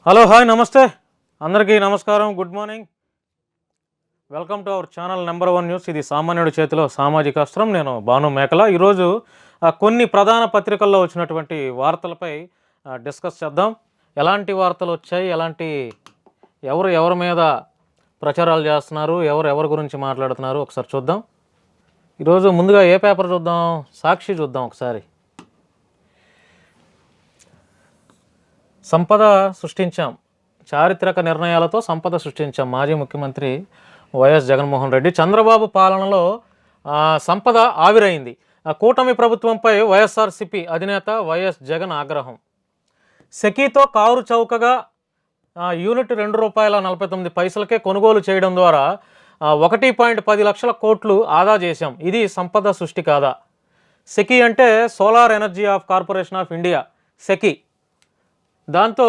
Hello hi నమస్తే అందరికీ నమస్కారం, good morning. Welcome to our channel number 1 news. ఇది సామాన్యుడి చేతిలో సామాజిక అస్త్రం. నేను భాను మేకల. ఈరోజు కొన్ని ప్రధాన పత్రికల్లో వచ్చినటువంటి వార్తలపై డిస్కస్ చేద్దాం. ఎలాంటి వార్తలు వచ్చాయి, ఎవరి మీద ప్రచారాలు చేస్తున్నారు, ఎవరి గురించి మాట్లాడుతున్నారు ఒకసారి చూద్దాం. ఈరోజు ముందుగా ఏ పేపర్ చూద్దాం? సాక్షి చూద్దాం ఒకసారి. సంపద సృష్టించాం, చారిత్రక నిర్ణయాలతో సంపద సృష్టించాం. మాజీ ముఖ్యమంత్రి వైఎస్ జగన్మోహన్ రెడ్డి. చంద్రబాబు పాలనలో సంపద ఆవిరైంది. కూటమి ప్రభుత్వంపై వైఎస్ఆర్సీపీ అధినేత వైఎస్ జగన్ ఆగ్రహం. సెకీతో కారు చౌకగా యూనిట్ ₹2.49 కొనుగోలు చేయడం ద్వారా 1.10 లక్షల కోట్లు ఆదా చేశాం. ఇది సంపద సృష్టి కాదా? సెకీ అంటే solar energy corporation of India, SECI. దాంతో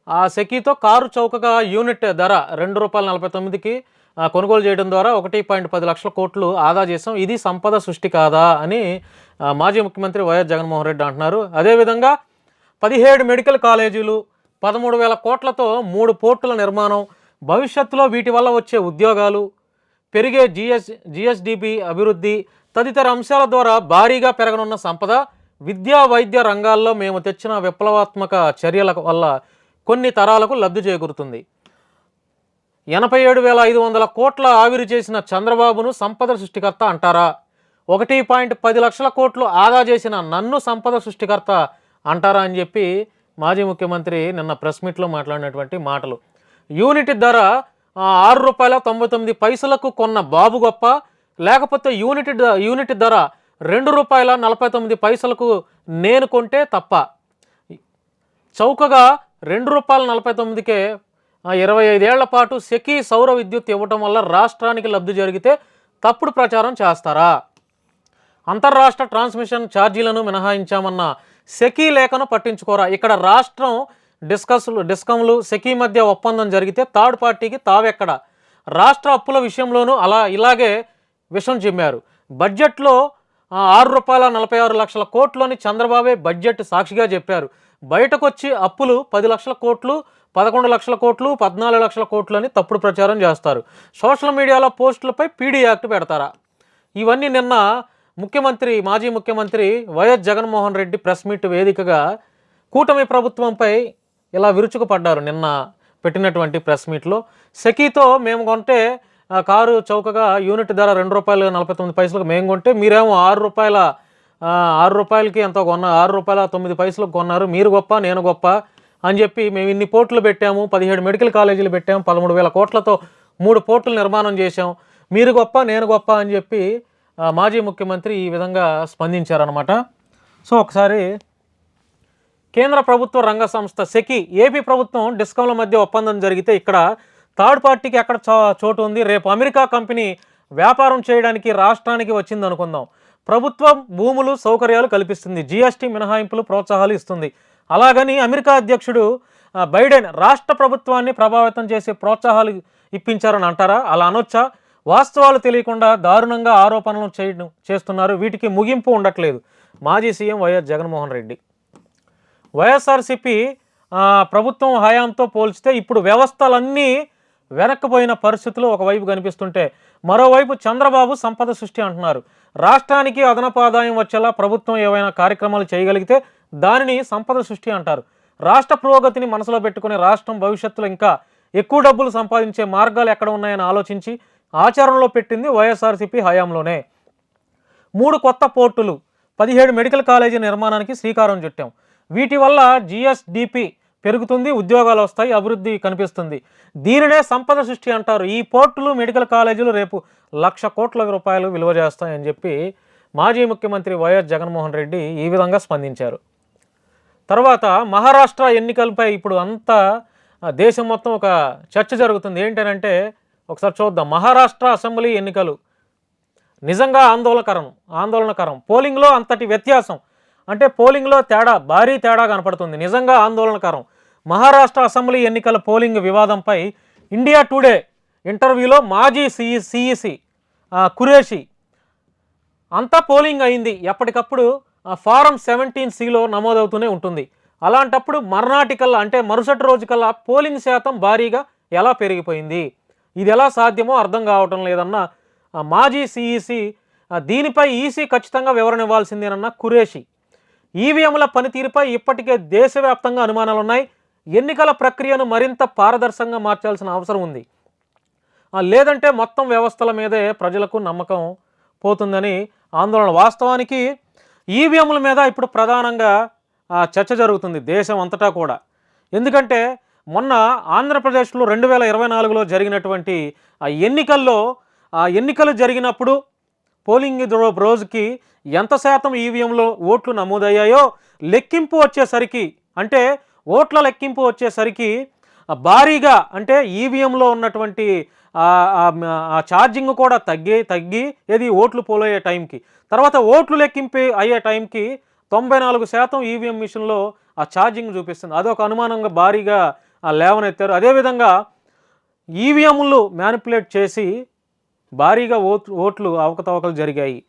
ఆ సెకీతో కారు చౌకగా యూనిట్ ధర ₹2.49కి కొనుగోలు చేయడం ద్వారా 1.10 లక్షల కోట్లు ఆదా చేసాం. ఇది సంపద సృష్టి కాదా అని మాజీ ముఖ్యమంత్రి వైఎస్ జగన్మోహన్ రెడ్డి అంటున్నారు. అదేవిధంగా 17 మెడికల్ కాలేజీలు, 13,000 కోట్లతో 3 పోర్టుల నిర్మాణం, భవిష్యత్తులో వీటి వల్ల వచ్చే ఉద్యోగాలు, పెరిగే జిఎస్డిపి అభివృద్ధి తదితర అంశాల ద్వారా భారీగా పెరగనున్న సంపద, విద్యా వైద్య రంగాల్లో మేము తెచ్చిన విప్లవాత్మక చర్యల వల్ల కొన్ని తరాలకు లబ్ధి చేకూరుతుంది. 87,500 కోట్ల ఆవిరి చేసిన చంద్రబాబును సంపద సృష్టికర్త అంటారా? 1.10 లక్షల కోట్లు ఆదా చేసిన నన్ను సంపద సృష్టికర్త అంటారా అని చెప్పి మాజీ ముఖ్యమంత్రి నిన్న ప్రెస్ మీట్లో మాట్లాడినటువంటి మాటలు. యూనిట్ ధర ₹6.99 కొన్న బాబు గొప్ప, లేకపోతే యూనిట్ ధర ₹2.49 నేను కొంటే తప్ప? చౌకగా ₹2.49కే 25 ఏళ్ల పాటు సెకీ సౌర విద్యుత్ ఇవ్వటం వల్ల రాష్ట్రానికి లబ్ధి జరిగితే తప్పుడు ప్రచారం చేస్తారా? అంతర్రాష్ట్ర ట్రాన్స్మిషన్ ఛార్జీలను మినహాయించామన్న సెకీ లేఖను పట్టించుకోరా? ఇక్కడ రాష్ట్రం డిస్కంలు సెకీ మధ్య ఒప్పందం జరిగితే థర్డ్ పార్టీకి తావెక్కడ? రాష్ట్ర అప్పుల విషయంలోనూ ఇలాగే విషం చిమ్మారు. బడ్జెట్లో ₹6.46 కోట్లని చంద్రబాబే బడ్జెట్ సాక్షిగా చెప్పారు. బయటకొచ్చి అప్పులు 10 లక్షల కోట్లు, 11 లక్షల కోట్లు, 14 లక్షల కోట్లు అని తప్పుడు ప్రచారం చేస్తారు. సోషల్ మీడియాలో పోస్టులపై పీడీ యాక్ట్ పెడతారా? ఇవన్నీ నిన్న మాజీ ముఖ్యమంత్రి YS Jaganmohan Reddy press meet వేదికగా కూటమి ప్రభుత్వంపై ఇలా విరుచుకుపడ్డారు. నిన్న పెట్టినటువంటి ప్రెస్ మీట్లో సెకీతో మేము కొంటే కారు చౌకగా యూనిట్ ధర ₹2.49 మేము కొంటే మీరేమో ₹6కి ఎంతో కొన్నారు, ₹6.09 కొన్నారు. మీరు గొప్ప, నేను గొప్ప అని చెప్పి మేము ఇన్ని పోర్టులు పెట్టాము, 17 మెడికల్ కాలేజీలు పెట్టాము, 13,000 కోట్లతో 3 పోర్టులు నిర్మాణం చేశాం, మీరు గొప్ప, నేను గొప్ప అని చెప్పి మాజీ ముఖ్యమంత్రి ఈ విధంగా స్పందించారనమాట. సో ఒకసారి కేంద్ర ప్రభుత్వ రంగ సంస్థ సెకీ, ఏపీ ప్రభుత్వం డిస్కంల మధ్య ఒప్పందం జరిగితే ఇక్కడ థర్డ్ పార్టీకి ఎక్కడ చోటు ఉంది? రేపు అమెరికా కంపెనీ వ్యాపారం చేయడానికి రాష్ట్రానికి వచ్చింది అనుకుందాం. ప్రభుత్వం భూములు, సౌకర్యాలు కల్పిస్తుంది, జీఎస్టీ మినహాయింపులు, ప్రోత్సాహాలు ఇస్తుంది. అలాగని అమెరికా అధ్యక్షుడు బైడెన్ రాష్ట్ర ప్రభుత్వాన్ని ప్రభావితం చేసే ప్రోత్సాహాలు ఇప్పించారని అంటారా? అలా అనొచ్చా? వాస్తవాలు తెలియకుండా దారుణంగా ఆరోపణలు చేస్తున్నారు. వీటికి ముగింపు ఉండట్లేదు. మాజీ సీఎం వైఎస్ జగన్మోహన్ రెడ్డి. వైఎస్ఆర్సీపీ ప్రభుత్వం హయాంతో పోల్చితే ఇప్పుడు వ్యవస్థలన్నీ వెనక్కిపోయిన పరిస్థితులు ఒకవైపు కనిపిస్తుంటే, మరోవైపు చంద్రబాబు సంపద సృష్టి అంటున్నారు. రాష్ట్రానికి అదనపు ఆదాయం వచ్చేలా ప్రభుత్వం ఏవైనా కార్యక్రమాలు చేయగలిగితే దానిని సంపద సృష్టి అంటారు. రాష్ట్ర పురోగతిని మనసులో పెట్టుకుని రాష్ట్రం భవిష్యత్తులో ఇంకా ఎక్కువ డబ్బులు సంపాదించే మార్గాలు ఎక్కడ ఉన్నాయని ఆలోచించి ఆచరణలో పెట్టింది వైఎస్ఆర్సీపీ హయాంలోనే. 3 కొత్త పోర్టులు, 17 మెడికల్ కాలేజీ నిర్మాణానికి శ్రీకారం చుట్టాం. వీటి వల్ల జిఎస్డిపి పెరుగుతుంది, ఉద్యోగాలు వస్తాయి, అభివృద్ధి కనిపిస్తుంది. దీనినే సంపద సృష్టి అంటారు. ఈ పోర్టులు, మెడికల్ కాలేజీలు రేపు ₹1,00,000 కోట్ల విలువ చేస్తాయని చెప్పి మాజీ ముఖ్యమంత్రి వైఎస్ జగన్మోహన్ రెడ్డి ఈ విధంగా స్పందించారు. తర్వాత మహారాష్ట్ర ఎన్నికలపై ఇప్పుడు అంతా దేశం మొత్తం ఒక చర్చ జరుగుతుంది. ఏంటంటే ఒకసారి చూద్దాం. మహారాష్ట్ర అసెంబ్లీ ఎన్నికలు నిజంగా ఆందోళనకరం. పోలింగ్లో అంతటి వ్యత్యాసం, అంటే పోలింగ్లో భారీ తేడా కనపడుతుంది. నిజంగా ఆందోళనకరం. మహారాష్ట్ర అసెంబ్లీ ఎన్నికల పోలింగ్ వివాదంపై ఇండియా టుడే ఇంటర్వ్యూలో మాజీ సిఈసి కురేషి అంతా పోలింగ్ అయింది, ఎప్పటికప్పుడు ఫారం 17Cలో నమోదవుతూనే ఉంటుంది. అలాంటప్పుడు మర్నాటికల్లా అంటే మరుసటి రోజుకల్లా పోలింగ్ శాతం భారీగా ఎలా పెరిగిపోయింది? ఇది ఎలా సాధ్యమో అర్థం కావటం లేదన్న మాజీ సిఈసి దీనిపై ఈసీ ఖచ్చితంగా వివరణ ఇవ్వాల్సిందేనన్న ఖురేషి. ఈవీఎంల పనితీరుపై ఇప్పటికే దేశవ్యాప్తంగా అనుమానాలున్నాయి. ఎన్నికల ప్రక్రియను మరింత పారదర్శకంగా మార్చాల్సిన అవసరం ఉంది. లేదంటే మొత్తం వ్యవస్థల మీదే ప్రజలకు నమ్మకం పోతుందని ఆందోళన. వాస్తవానికి ఈవీఎంల మీద ఇప్పుడు ప్రధానంగా చర్చ జరుగుతుంది దేశం అంతటా కూడా. ఎందుకంటే మొన్న ఆంధ్రప్రదేశ్లో 2024లో జరిగినటువంటి ఎన్నికలు జరిగినప్పుడు పోలింగ్ రోజుకి ఎంత శాతం ఈవీఎంలో ఓట్లు నమోదయ్యాయో లెక్కింపు వచ్చేసరికి, అంటే ఓట్ల లెక్కింపు వచ్చేసరికి భారీగా, అంటే ఈవీఎంలో ఉన్నటువంటి ఛార్జింగ్ కూడా తగ్గి ఏది ఓట్లు పోలయ్యే టైంకి, తర్వాత ఓట్లు లెక్కింపు అయ్యే టైంకి 94% ఈవీఎం మిషన్లో ఆ ఛార్జింగ్ చూపిస్తుంది. అదొక అనుమానంగా భారీగా లేవనెత్తారు. అదేవిధంగా ఈవీఎంలు మ్యానిపులేట్ చేసి భారీగా ఓట్లు అవకతవకలు జరిగాయి.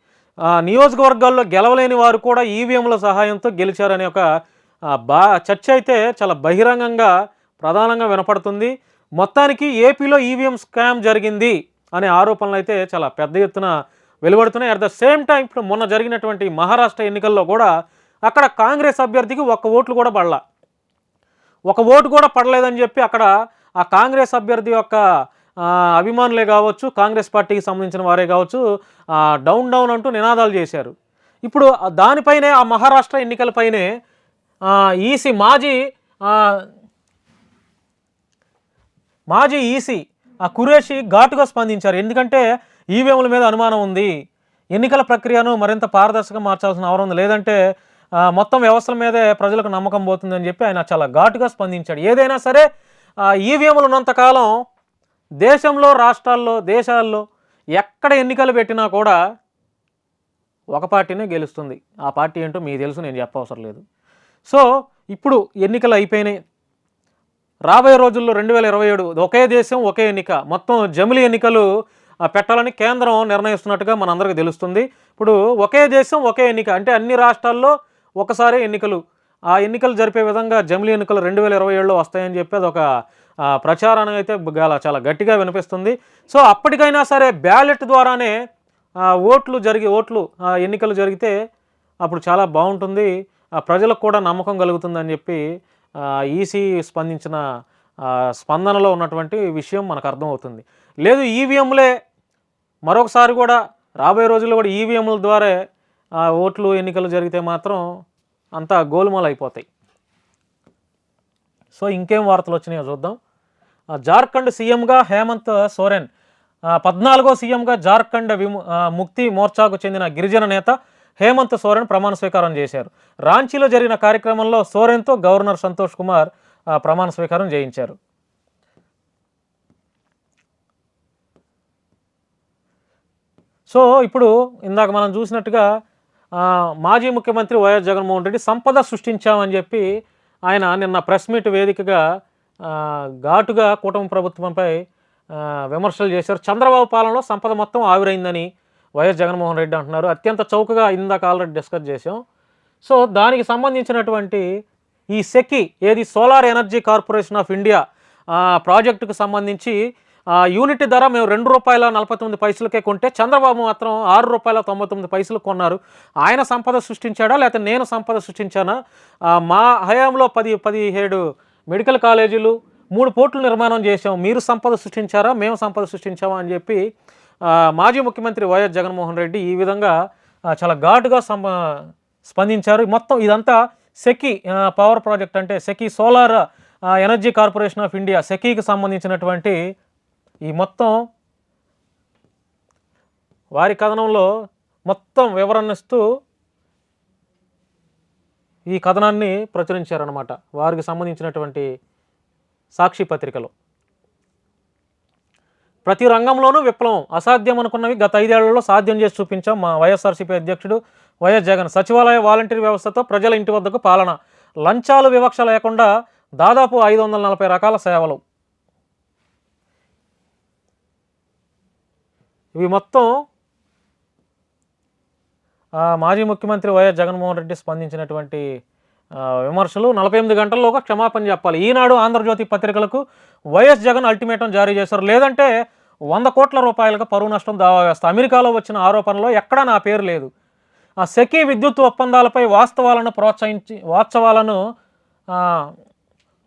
నియోజకవర్గాల్లో గెలవలేని వారు కూడా ఈవీఎంల సహాయంతో గెలిచారనే ఒక చర్చ అయితే చాలా బహిరంగంగా ప్రధానంగా వినపడుతుంది. మొత్తానికి ఏపీలో ఈవీఎం స్కామ్ జరిగింది అనే ఆరోపణలు అయితే చాలా పెద్ద ఎత్తున వెలువడుతున్నాయి. అట్ ద సేమ్ టైం ఇప్పుడు మొన్న జరిగినటువంటి మహారాష్ట్ర ఎన్నికల్లో కూడా అక్కడ కాంగ్రెస్ అభ్యర్థికి ఒక ఓటు కూడా పడలేదని చెప్పి అక్కడ ఆ కాంగ్రెస్ అభ్యర్థి యొక్క అభిమానులే కావచ్చు, కాంగ్రెస్ పార్టీకి సంబంధించిన వారే కావచ్చు, డౌన్ అంటూ నినాదాలు చేశారు. ఇప్పుడు దానిపైనే ఆ మహారాష్ట్ర ఎన్నికలపైనే ఈసీ మాజీ ఈసీ ఖురేషి ఘాటుగా స్పందించారు. ఎందుకంటే ఈవీఎంల మీద అనుమానం ఉంది, ఎన్నికల ప్రక్రియను మరింత పారదర్శకంగా మార్చాల్సిన అవసరం ఉంది, లేదంటే మొత్తం వ్యవస్థల మీదే ప్రజలకు నమ్మకం పోతుందని చెప్పి ఆయన చాలా ఘాటుగా స్పందించాడు. ఏదైనా సరే ఈవీఎంలు ఉన్నంతకాలం దేశంలో, రాష్ట్రాల్లో, దేశాల్లో ఎక్కడ ఎన్నికలు పెట్టినా కూడా ఒక పార్టీనే గెలుస్తుంది. ఆ పార్టీ ఏంటో మీకు తెలుసు, నేను చెప్పవసరం లేదు. సో ఇప్పుడు ఎన్నికలు అయిపోయినాయి. రాబోయే రోజుల్లో 2027 ఒకే దేశం ఒకే ఎన్నిక, మొత్తం జమిలీ ఎన్నికలు పెట్టాలని కేంద్రం నిర్ణయిస్తున్నట్టుగా మనందరికీ తెలుస్తుంది. ఇప్పుడు ఒకే దేశం ఒకే ఎన్నిక అంటే అన్ని రాష్ట్రాల్లో ఒకసారి ఎన్నికలు, ఆ ఎన్నికలు జరిపే విధంగా జమిలీ ఎన్నికలు 2027లో వస్తాయని చెప్పి అదొక ప్రచారాన్ని అయితే చాలా గట్టిగా వినిపిస్తుంది. సో అప్పటికైనా సరే బ్యాలెట్ ద్వారానే ఎన్నికలు జరిగితే అప్పుడు చాలా బాగుంటుంది, ప్రజలకు కూడా నమ్మకం కలుగుతుందని చెప్పి ఈసీ స్పందించిన స్పందనలో ఉన్నటువంటి విషయం మనకు అర్థమవుతుంది. లేదు ఈవీఎంలే మరొకసారి కూడా రాబోయే రోజుల్లో కూడా ఈవీఎంల ద్వారా ఎన్నికలు జరిగితే మాత్రం అంతా గోలుమాలు అయిపోతాయి. సో ఇంకేం వార్తలు వచ్చినాయో చూద్దాం. జార్ఖండ్ సీఎంగా హేమంత్ సోరెన్, 14వ సీఎంగా జార్ఖండ్ ముక్తి మోర్చాకు చెందిన గిరిజన నేత హేమంత్ సోరెన్ ప్రమాణ స్వీకారం చేశారు. రాంచీలో జరిగిన కార్యక్రమంలో సోరెన్తో గవర్నర్ సంతోష్ కుమార్ ప్రమాణ స్వీకారం చేయించారు. సో ఇప్పుడు ఇందాక మనం చూసినట్టుగా మాజీ ముఖ్యమంత్రి వైఎస్ జగన్మోహన్ రెడ్డి సంపద సృష్టించామని చెప్పి ఆయన నిన్న ప్రెస్ మీట్ వేదికగా ఘాటుగా కూటమి ప్రభుత్వంపై విమర్శలు చేశారు. చంద్రబాబు పాలనలో సంపద మొత్తం ఆవిరైందని వైఎస్ జగన్మోహన్ రెడ్డి అంటున్నారు. అత్యంత చౌకగా ఇందాక ఆల్రెడీ డిస్కస్ చేసాం. సో దానికి సంబంధించినటువంటి ఈ solar energy corporation of India ప్రాజెక్టుకు సంబంధించి యూనిట్ ధర మేము ₹2.49కే కొంటే చంద్రబాబు మాత్రం ₹6.99 కొన్నారు. ఆయన సంపద సృష్టించాడా లేకపోతే నేను సంపద సృష్టించానా? మా హయాంలో 17 మెడికల్ కాలేజీలు, 3 పోర్టులు నిర్మాణం చేసాం, మీరు సంపద సృష్టించారా మేము సంపద సృష్టించామా అని చెప్పి మాజీ ముఖ్యమంత్రి వైఎస్ జగన్మోహన్ రెడ్డి ఈ విధంగా చాలా ఘాటుగా స్పందించారు. మొత్తం ఇదంతా పవర్ ప్రాజెక్ట్ అంటే solar energy corporation of India సెకీకి సంబంధించినటువంటి ఈ మొత్తం వారి కథనంలో మొత్తం వివరణిస్తూ ఈ కథనాన్ని ప్రచురించారన్నమాట వారికి సంబంధించినటువంటి సాక్షి పత్రికలో. ప్రతి రంగంలోనూ విప్లవం, అసాధ్యం అనుకున్నవి గత 5 ఏళ్లలో సాధ్యం చేసి చూపించాం మా వైఎస్ఆర్సీపీ అధ్యక్షుడు వైఎస్ జగన్. సచివాలయ వాలంటీర్ వ్యవస్థతో ప్రజల ఇంటి వద్దకు పాలన, లంచాలు వివక్ష లేకుండా దాదాపు 540 రకాల సేవలు. ఇవి మొత్తం మాజీ ముఖ్యమంత్రి వైఎస్ జగన్మోహన్ రెడ్డి స్పందించినటువంటి విమర్శలు 48 గంటల్లోగా క్షమాపణ చెప్పాలి. ఈనాడు, ఆంధ్రజ్యోతి పత్రికలకు వైఎస్ జగన్ అల్టిమేటం జారీ చేశారు. లేదంటే 100 కోట్ల రూపాయలకు పరువు నష్టం దావా వేస్తా. అమెరికాలో వచ్చిన ఆరోపణలో ఎక్కడా నా పేరు లేదు. సెకీ విద్యుత్ ఒప్పందాలపై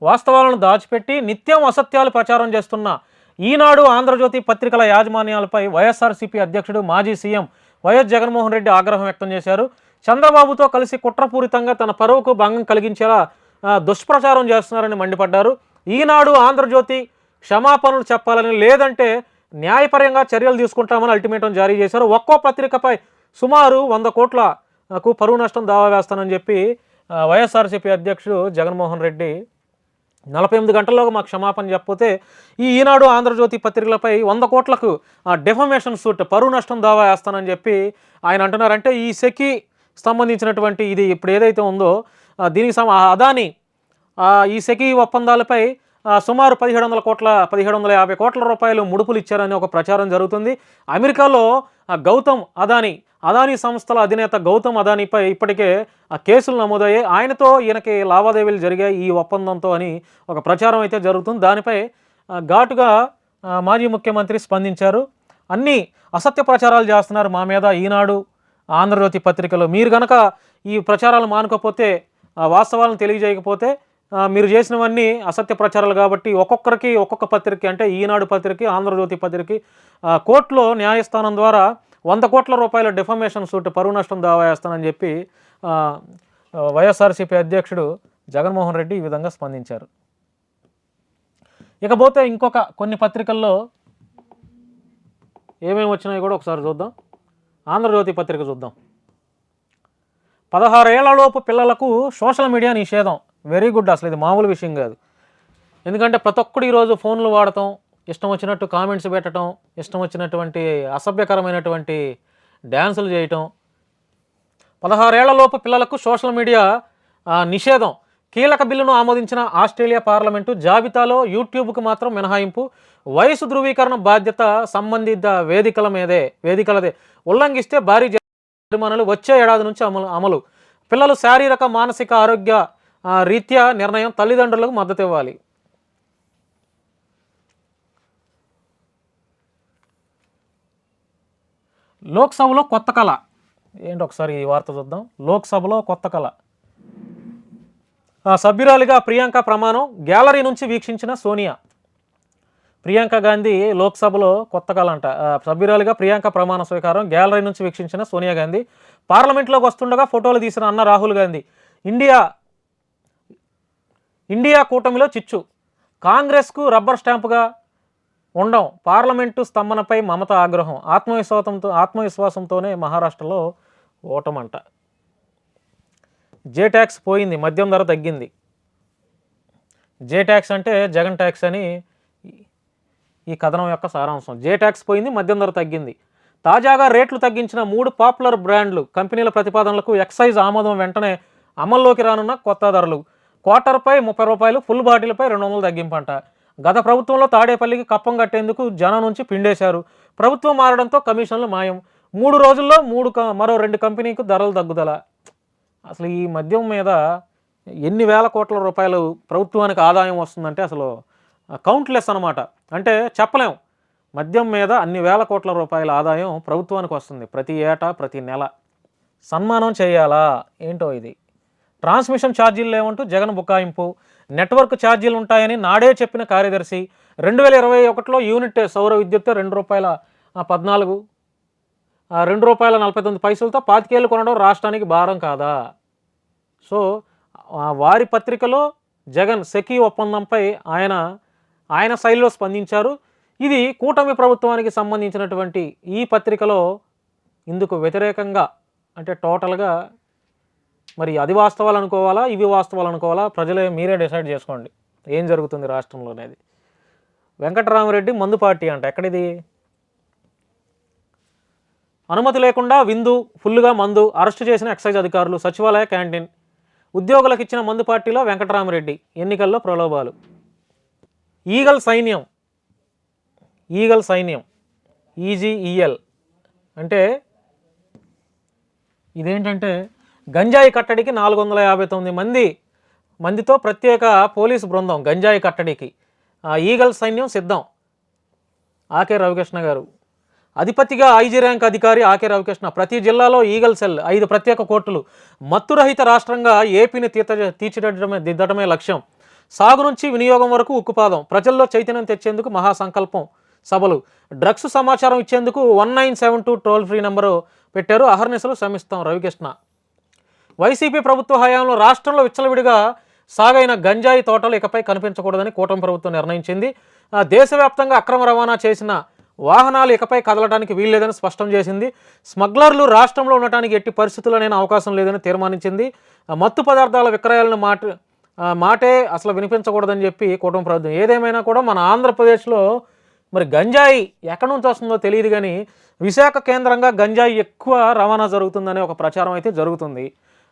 వాస్తవాలను దాచిపెట్టి నిత్యం అసత్యాలు ప్రచారం చేస్తున్న ఈనాడు, ఆంధ్రజ్యోతి పత్రికల యాజమాన్యాలపై వైఎస్ఆర్సీపీ అధ్యక్షుడు, మాజీ సీఎం వైఎస్ జగన్మోహన్ రెడ్డి ఆగ్రహం వ్యక్తం చేశారు. చంద్రబాబుతో కలిసి కుట్రపూరితంగా తన పరువుకు భంగం కలిగించేలా దుష్ప్రచారం చేస్తున్నారని మండిపడ్డారు. ఈనాడు, ఆంధ్రజ్యోతి క్షమాపణలు చెప్పాలని, లేదంటే న్యాయపరంగా చర్యలు తీసుకుంటామని అల్టిమేటం జారీ చేశారు. ఒక్కో పత్రికపై సుమారు 100 కోట్లకు పరువు నష్టం దావా వేస్తానని చెప్పి వైఎస్ఆర్సీపీ అధ్యక్షుడు జగన్మోహన్ రెడ్డి 48 గంటల్లోగా మాకు క్షమాపణ చెప్పకపోతే ఈనాడు, ఆంధ్రజ్యోతి పత్రికలపై 100 కోట్లకు డెఫమేషన్ సూట్ పరువు నష్టం దావా వేస్తానని చెప్పి ఆయన అంటున్నారంటే ఈ సెకీ సంబంధించినటువంటి ఇది ఇప్పుడు ఏదైతే ఉందో దీనికి అదాని ఈ సెకీ ఒప్పందాలపై సుమారు 1750 కోట్ల రూపాయలు ముడుపులు ఇచ్చారని ఒక ప్రచారం జరుగుతుంది. అమెరికాలో అదానీ సంస్థల అధినేత గౌతమ్ అదానీపై ఇప్పటికే కేసులు నమోదయ్యాయి. ఆయనతో ఈయనకి లావాదేవీలు జరిగాయి ఈ ఒప్పందంతో అని ఒక ప్రచారం అయితే జరుగుతుంది. దానిపై ఘాటుగా మాజీ ముఖ్యమంత్రి స్పందించారు. అన్నీ అసత్య ప్రచారాలు చేస్తున్నారు మా మీద ఈనాడు, ఆంధ్రజ్యోతి పత్రికలు. మీరు కనుక ఈ ప్రచారాలు మానుకోకపోతే, వాస్తవాలను తెలియజేయకపోతే మీరు చేసినవన్నీ అసత్య ప్రచారాలు కాబట్టి ఒక్కొక్కరికి ఒక్కొక్క పత్రిక అంటే ఈనాడు పత్రిక, ఆంధ్రజ్యోతి పత్రిక కోర్టులో న్యాయస్థానం ద్వారా 100 కోట్ల రూపాయల డెఫమేషన్ సూట్ పరువు నష్టం దావా వేస్తానని చెప్పి వైఎస్ఆర్సీపీ అధ్యక్షుడు జగన్మోహన్ రెడ్డి ఈ విధంగా స్పందించారు. ఇకపోతే ఇంకొక కొన్ని పత్రికల్లో ఏమేమి వచ్చినాయో కూడా ఒకసారి చూద్దాం. ఆంధ్రజ్యోతి పత్రిక చూద్దాం. 16 ఏళ్లలోపు పిల్లలకు సోషల్ మీడియా నిషేధం. Very good. అసలు ఇది మామూలు విషయం కాదు. ఎందుకంటే ప్రతి ఒక్కడు ఈరోజు ఫోన్లు వాడటం, ఇష్టం వచ్చినట్టు కామెంట్స్ పెట్టడం, ఇష్టం వచ్చినటువంటి అసభ్యకరమైనటువంటి డ్యాన్సులు చేయటం. 16 ఏళ్లలోపు పిల్లలకు సోషల్ మీడియా నిషేధం. కీలక బిల్లును ఆమోదించిన ఆస్ట్రేలియా పార్లమెంటు. జాబితాలో యూట్యూబ్కు మాత్రం మినహాయింపు. వయసు ధృవీకరణ బాధ్యత సంబంధిత వేదికలదే. ఉల్లంఘిస్తే భారీ జరిమానాలు. వచ్చే ఏడాది నుంచి అమలు. పిల్లలు శారీరక, మానసిక ఆరోగ్య రీత్యా నిర్ణయం. తల్లిదండ్రులకు మద్దతు ఇవ్వాలి. లోక్సభలో కొత్త కళ ఏంటి ఒకసారి ఈ వార్త చూద్దాం. లోక్సభలో కొత్త కళ. సభ్యురాలిగా ప్రియాంక ప్రమాణం. గ్యాలరీ నుంచి వీక్షించిన సోనియా. ప్రియాంక గాంధీ లోక్సభలో కొత్త కళ అంట. సభ్యురాలిగా ప్రియాంక ప్రమాణ స్వీకారం. గ్యాలరీ నుంచి వీక్షించిన సోనియా గాంధీ. పార్లమెంట్లోకి వస్తుండగా ఫోటోలు తీసిన అన్న రాహుల్ గాంధీ. ఇండియా కూటమిలో చిచ్చు. కాంగ్రెస్కు రబ్బర్ స్టాంపుగా ఉండం. పార్లమెంటు స్తంభనపై మమత ఆగ్రహం. ఆత్మవిశ్వాసంతోనే మహారాష్ట్రలో ఓటమంట. జే ట్యాక్స్ పోయింది, మద్యం ధర తగ్గింది. జే ట్యాక్స్ అంటే జగన్ ట్యాక్స్ అని ఈ కథనం యొక్క సారాంశం. జే ట్యాక్స్ పోయింది, మద్యం ధర తగ్గింది. తాజాగా రేట్లు తగ్గించిన 3 పాపులర్ బ్రాండ్లు కంపెనీల ప్రతిపాదనలకు ఎక్సైజ్ ఆమోదం. వెంటనే అమల్లోకి రానున్న కొత్త ధరలు. క్వార్టర్పై 30 రూపాయలు, ఫుల్ బాటిల్పై 200 తగ్గింపంట. గత ప్రభుత్వంలో తాడేపల్లికి కప్పం కట్టేందుకు జనం నుంచి పిండేశారు. ప్రభుత్వం మారడంతో కమిషన్లు మాయం. 3 రోజుల్లో మరో 2 కంపెనీకు ధరలు తగ్గుదల. అసలు ఈ మద్యం మీద ఎన్ని వేల కోట్ల రూపాయలు ప్రభుత్వానికి ఆదాయం వస్తుందంటే అసలు కౌంట్లెస్ అనమాట. అంటే చెప్పలేం. మద్యం మీద అన్ని వేల కోట్ల రూపాయల ఆదాయం ప్రభుత్వానికి వస్తుంది ప్రతి ఏటా, ప్రతి నెల. సన్మానం చేయాలా ఏంటో ఇది. ట్రాన్స్మిషన్ ఛార్జీలు లేవంటూ జగన్ బుకాయింపు. నెట్వర్క్ ఛార్జీలు ఉంటాయని నాడే చెప్పిన కార్యదర్శి. 2021లో యూనిట్ సౌర విద్యుత్ ₹2.14, ₹2.49 పాతికేళ్ళు కొనడం రాష్ట్రానికి భారం కాదా? సో వారి పత్రికలో జగన్ సెకీ ఒప్పందంపై ఆయన శైలిలో స్పందించారు. ఇది కూటమి ప్రభుత్వానికి సంబంధించినటువంటి ఈ పత్రికలో ఇందుకు వ్యతిరేకంగా అంటే టోటల్గా మరి అది వాస్తవాలు అనుకోవాలా, ఇవి వాస్తవాలు అనుకోవాలా, ప్రజలే మీరే డిసైడ్ చేసుకోండి ఏం జరుగుతుంది రాష్ట్రంలో అనేది. వెంకటరామరెడ్డి మందు పార్టీ అంట. ఎక్కడిది? అనుమతి లేకుండా విందు, ఫుల్లుగా మందు. అరెస్టు చేసిన ఎక్సైజ్ అధికారులు. సచివాలయ క్యాంటీన్. ఉద్యోగులకు ఇచ్చిన మందు పార్టీలో వెంకటరామరెడ్డి. ఎన్నికల్లో ప్రలోభాలు. ఈగల్ సైన్యం ఈజీఈఎల్ అంటే ఇదేంటంటే గంజాయి కట్టడికి 459 మందితో ప్రత్యేక పోలీసు బృందం గంజాయి కట్టడికి ఈగల్ సైన్యం సిద్ధం. ఆకే రవికృష్ణ గారు అధిపతిగా ఐజీ ర్యాంక్ అధికారి ఆకే రవికృష్ణ. ప్రతి జిల్లాలో ఈగల్ సెల్, 5 ప్రత్యేక కోర్టులు. మత్తురహిత రాష్ట్రంగా ఏపీని తీర్చిదిద్దడమే లక్ష్యం. సాగు నుంచి వినియోగం వరకు ఉక్కుపాదం. ప్రజల్లో చైతన్యం తెచ్చేందుకు మహాసంకల్పం సభలు. డ్రగ్స్ సమాచారం ఇచ్చేందుకు 1972 టోల్ ఫ్రీ నెంబరు పెట్టారు. అహర్నిశలు శ్రమిస్తాం రవికృష్ణ. వైసీపీ ప్రభుత్వ హయాంలో రాష్ట్రంలో విచ్చలవిడిగా సాగైన గంజాయి తోటలు ఇకపై కనిపించకూడదని కూటమి ప్రభుత్వం నిర్ణయించింది. దేశవ్యాప్తంగా అక్రమ రవాణా చేసిన వాహనాలు ఇకపై కదలడానికి వీల్లేదని స్పష్టం చేసింది. స్మగ్లర్లు రాష్ట్రంలో ఉండటానికి ఎట్టి పరిస్థితుల్లోనైనా అవకాశం లేదని తీర్మానించింది. మత్తు పదార్థాల విక్రయాలను మాటే అసలు వినిపించకూడదని చెప్పి కూటమి ప్రభుత్వం. ఏదేమైనా కూడా మన ఆంధ్రప్రదేశ్లో మరి గంజాయి ఎక్కడి నుంచి వస్తుందో తెలియదు, కానీ విశాఖ కేంద్రంగా గంజాయి ఎక్కువ రవాణా జరుగుతుందనే ఒక ప్రచారం అయితే జరుగుతుంది.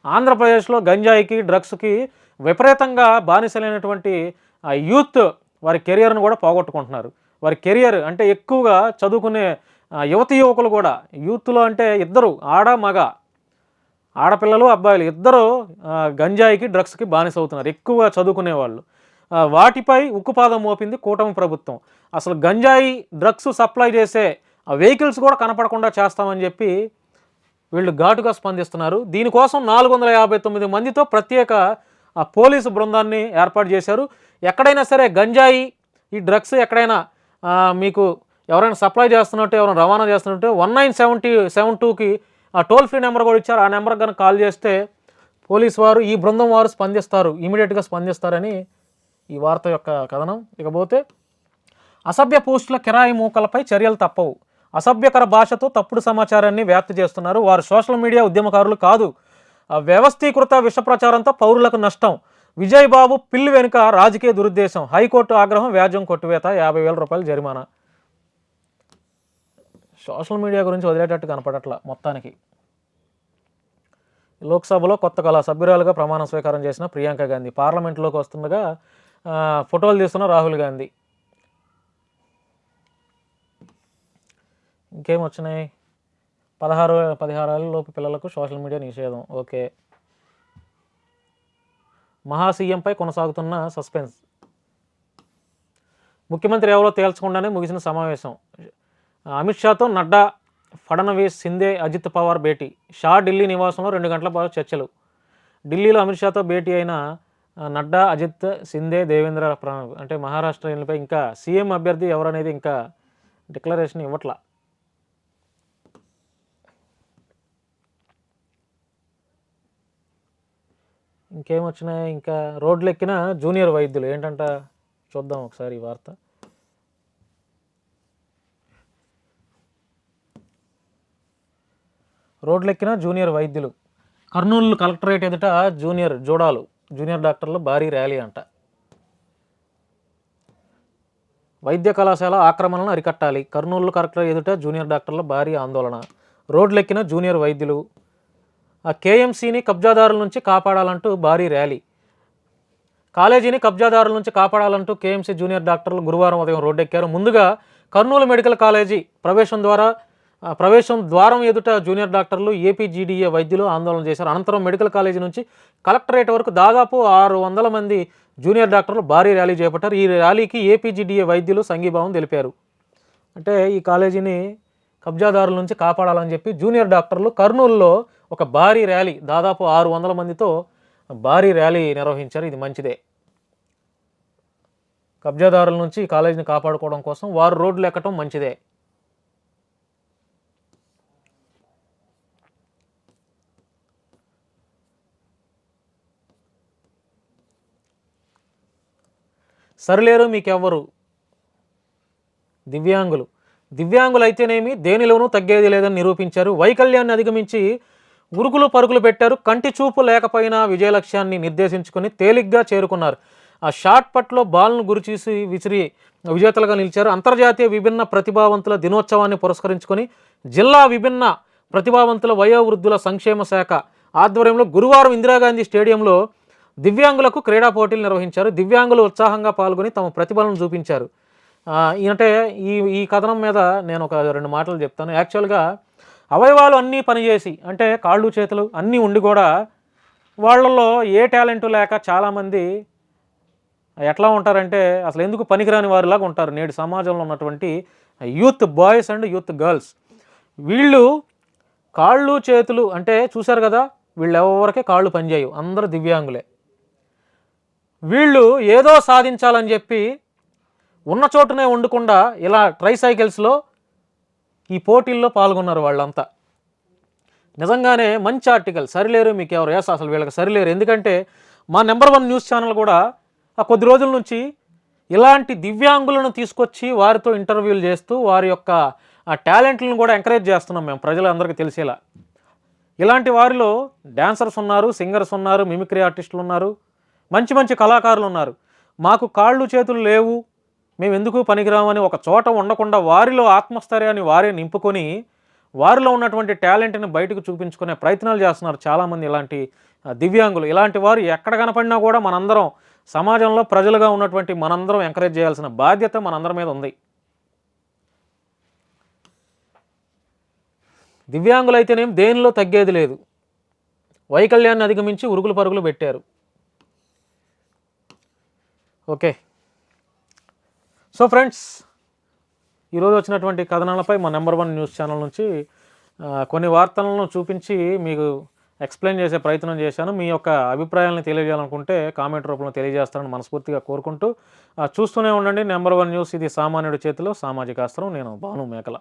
ఆంధ్రప్రదేశ్లో గంజాయికి డ్రగ్స్కి విపరీతంగా బానిసలైనటువంటి యూత్ వారి కెరియర్ను కూడా పోగొట్టుకుంటున్నారు. వారి కెరియర్ అంటే ఎక్కువగా చదువుకునే యువతి యువకులు కూడా యూత్లో అంటే ఇద్దరు మగ ఆడపిల్లలు అబ్బాయిలు ఇద్దరు గంజాయికి డ్రగ్స్కి బానిస అవుతున్నారు, ఎక్కువగా చదువుకునే వాళ్ళు. వాటిపై ఉక్కుపాదం మోపింది కూటమి ప్రభుత్వం. అసలు గంజాయి డ్రగ్స్ సప్లై చేసే వెహికల్స్ కూడా కనపడకుండా చేస్తామని చెప్పి వీళ్ళు ఘాటుగా స్పందిస్తున్నారు. దీనికోసం 459 మందితో ప్రత్యేక పోలీసు బృందాన్ని ఏర్పాటు చేశారు. ఎక్కడైనా సరే గంజాయి ఈ డ్రగ్స్ ఎక్కడైనా మీకు ఎవరైనా సప్లై చేస్తున్నట్టు, ఎవరైనా రవాణా చేస్తున్నట్టు 1972కి టోల్ ఫ్రీ నెంబర్ కూడా ఇచ్చారు. ఆ నెంబర్కి కనుక కాల్ చేస్తే పోలీసు వారు, ఈ బృందం వారు స్పందిస్తారు, ఇమీడియట్గా స్పందిస్తారని ఈ వార్త యొక్క కథనం. ఇకపోతే అసభ్య పోస్టుల కిరాయి మూకలపై చర్యలు తప్పవు. అసభ్యకర భాషతో తప్పుడు సమాచారాన్ని వ్యాప్తి చేస్తున్నారు. వారు సోషల్ మీడియా ఉద్యమకారులు కాదు. వ్యవస్థీకృత విష ప్రచారంతో పౌరులకు నష్టం. విజయ్ బాబు పిల్లి వెనుక రాజకీయ దురుద్దేశం. హైకోర్టు ఆగ్రహం, వ్యాజ్యం కొట్టివేత, 50,000 రూపాయలు జరిమానా. సోషల్ మీడియా గురించి వదిలేటట్టు కనపడట్ల మొత్తానికి. లోక్సభలో కొత్త కళ సభ్యురాలుగా ప్రమాణ స్వీకారం చేసిన ప్రియాంక గాంధీ. పార్లమెంట్లోకి వస్తుండగా ఫోటోలు తీస్తున్న రాహుల్ గాంధీ. ఇంకేం వచ్చినాయి? 16 ఏళ్ళలోపు పిల్లలకు సోషల్ మీడియా నిషేధం. ఓకే. మహా సీఎంపై కొనసాగుతున్న సస్పెన్స్. ముఖ్యమంత్రి ఎవరో తేల్చకుండానే ముగిసిన సమావేశం. అమిత్ షాతో నడ్డా, ఫడణవీస్, సింధే, అజిత్ పవార్ భేటీ. షా ఢిల్లీ నివాసంలో 2 గంటల పాటు చర్చలు. ఢిల్లీలో అమిత్ షాతో భేటీ అయిన నడ్డా, అజిత్, సింధే, దేవేంద్ర అంటే మహారాష్ట్ర ఎన్నికపై ఇంకా సీఎం అభ్యర్థి ఎవరనేది ఇంకా డిక్లరేషన్ ఇవ్వట్లా. ఇంకేమొచ్చినాయి? ఇంకా రోడ్లు ఎక్కిన జూనియర్ వైద్యులు ఏంటంట చూద్దాం ఒకసారి ఈ వార్త. రోడ్లెక్కిన జూనియర్ వైద్యులు. కర్నూలు కలెక్టరేట్ ఎదుట జూనియర్ డాక్టర్లు భారీ ర్యాలీ అంట. వైద్య కళాశాల ఆక్రమణలను అరికట్టాలి. కర్నూలు కలెక్టరేట్ ఎదుట జూనియర్ డాక్టర్ల భారీ ఆందోళన. రోడ్లెక్కిన జూనియర్ వైద్యులు. కేఎంసీని కబ్జాదారుల నుంచి కాపాడాలంటూ భారీ ర్యాలీ. కాలేజీని కబ్జాదారుల నుంచి కాపాడాలంటూ కేఎంసీ జూనియర్ డాక్టర్లు గురువారం ఉదయం రోడ్డెక్కారు. ముందుగా కర్నూలు మెడికల్ కాలేజీ ప్రవేశం ద్వారం ఎదుట జూనియర్ డాక్టర్లు, ఏపీజీడీఏ వైద్యులు ఆందోళన చేశారు. అనంతరం మెడికల్ కాలేజీ నుంచి కలెక్టరేట్ వరకు దాదాపు 600 మంది జూనియర్ డాక్టర్లు భారీ ర్యాలీ చేపట్టారు. ఈ ర్యాలీకి ఏపీజీడీఏ వైద్యులు సంఘీభావం తెలిపారు. అంటే ఈ కాలేజీని కబ్జాదారుల నుంచి కాపాడాలని చెప్పి జూనియర్ డాక్టర్లు కర్నూలులో ఒక భారీ ర్యాలీ, దాదాపు 600 మందితో భారీ ర్యాలీ నిర్వహించారు. ఇది మంచిదే. కబ్జాదారుల నుంచి ఈ కాలేజీని కాపాడుకోవడం కోసం వారు రోడ్లు ఎక్కడం మంచిదే. సరిలేరు మీకెవ్వరు. దివ్యాంగులు అయితేనేమి దేనిలోనూ తగ్గేది లేదని నిరూపించారు. వైకల్యాన్ని అధిగమించి ఉరుకులు పరుగులు పెట్టారు. కంటి చూపు లేకపోయినా విజయ లక్ష్యాన్ని నిర్దేశించుకొని తేలిగ్గా చేరుకున్నారు. ఆ షార్ట్ పట్లో బాల్ను గురిచేసి విసిరి విజేతలుగా నిలిచారు. అంతర్జాతీయ విభిన్న ప్రతిభావంతుల దినోత్సవాన్ని పురస్కరించుకొని జిల్లా విభిన్న ప్రతిభావంతుల వయోవృద్ధుల సంక్షేమ శాఖ ఆధ్వర్యంలో గురువారం ఇందిరాగాంధీ స్టేడియంలో దివ్యాంగులకు క్రీడా పోటీలు నిర్వహించారు. దివ్యాంగులు ఉత్సాహంగా పాల్గొని తమ ప్రతిభలను చూపించారు. అంటే ఈ కథనం మీద నేను ఒక 2 మాటలు చెప్తాను. యాక్చువల్గా అవయవాలు అన్నీ పనిచేసి అంటే కాళ్ళు చేతులు అన్నీ ఉండి కూడా వాళ్ళల్లో ఏ టాలెంట్ లేక చాలామంది ఎట్లా ఉంటారంటే అసలు ఎందుకు పనికిరాని వారిలాగా ఉంటారు నేడు సమాజంలో ఉన్నటువంటి youth boys and youth girls. వీళ్ళు కాళ్ళు చేతులు అంటే చూశారు కదా, వీళ్ళు ఎవరికే కాళ్ళు పనిచేయవు, అందరూ దివ్యాంగులే. వీళ్ళు ఏదో సాధించాలని చెప్పి ఉన్న చోటునే ఉండకుండా ఇలా ట్రైసైకిల్స్లో ఈ పోటీల్లో పాల్గొన్నారు వాళ్ళంతా. నిజంగానే మంచి ఆర్టికల్. సరిలేరు మీకు ఎవరు అసలు వీళ్ళకి సరిలేరు. ఎందుకంటే మా నెంబర్ 1 న్యూస్ ఛానల్ కూడా ఆ కొద్ది రోజుల నుంచి ఇలాంటి దివ్యాంగులను తీసుకొచ్చి వారితో ఇంటర్వ్యూలు చేస్తూ వారి యొక్క ఆ టాలెంట్లను కూడా ఎంకరేజ్ చేస్తున్నాం మేము ప్రజలందరికీ తెలిసేలా. ఇలాంటి వారిలో డాన్సర్స్ ఉన్నారు, సింగర్స్ ఉన్నారు, మిమిక్రీ ఆర్టిస్టులు ఉన్నారు, మంచి మంచి కళాకారులు ఉన్నారు. మాకు కాళ్ళు చేతులు లేవు, మేము ఎందుకు పనికిరామని ఒక చోట ఉండకుండా వారిలో ఆత్మస్థైర్యాన్ని వారే నింపుకొని వారిలో ఉన్నటువంటి టాలెంట్ని బయటకు చూపించుకునే ప్రయత్నాలు చేస్తున్నారు చాలామంది ఇలాంటి దివ్యాంగులు. ఇలాంటి వారు ఎక్కడ కనపడినా కూడా మనందరం సమాజంలో ప్రజలుగా ఉన్నటువంటి మనందరం ఎంకరేజ్ చేయాల్సిన బాధ్యత మనందరి మీద ఉంది. దివ్యాంగులైతేనేం దేనిలో తగ్గేది లేదు. వైకల్యాన్ని అధిగమించి ఉరుగులు పరుగులు పెట్టారు. ఓకే, సో ఫ్రెండ్స్, ఈరోజు వచ్చినటువంటి కథనాలపై మా నెంబర్ 1 న్యూస్ ఛానల్ నుంచి కొన్ని వార్తలను చూపించి మీకు ఎక్స్ప్లెయిన్ చేసే ప్రయత్నం చేశాను. మీ యొక్క అభిప్రాయాలను తెలియజేయాలనుకుంటే కామెంట్ రూపంలో తెలియజేస్తారని మనస్ఫూర్తిగా కోరుకుంటూ చూస్తూనే ఉండండి నెంబర్ 1 న్యూస్. ఇది సామాన్యుడి చేతిలో సామాజిక అస్త్రం. నేను భాను మేకల.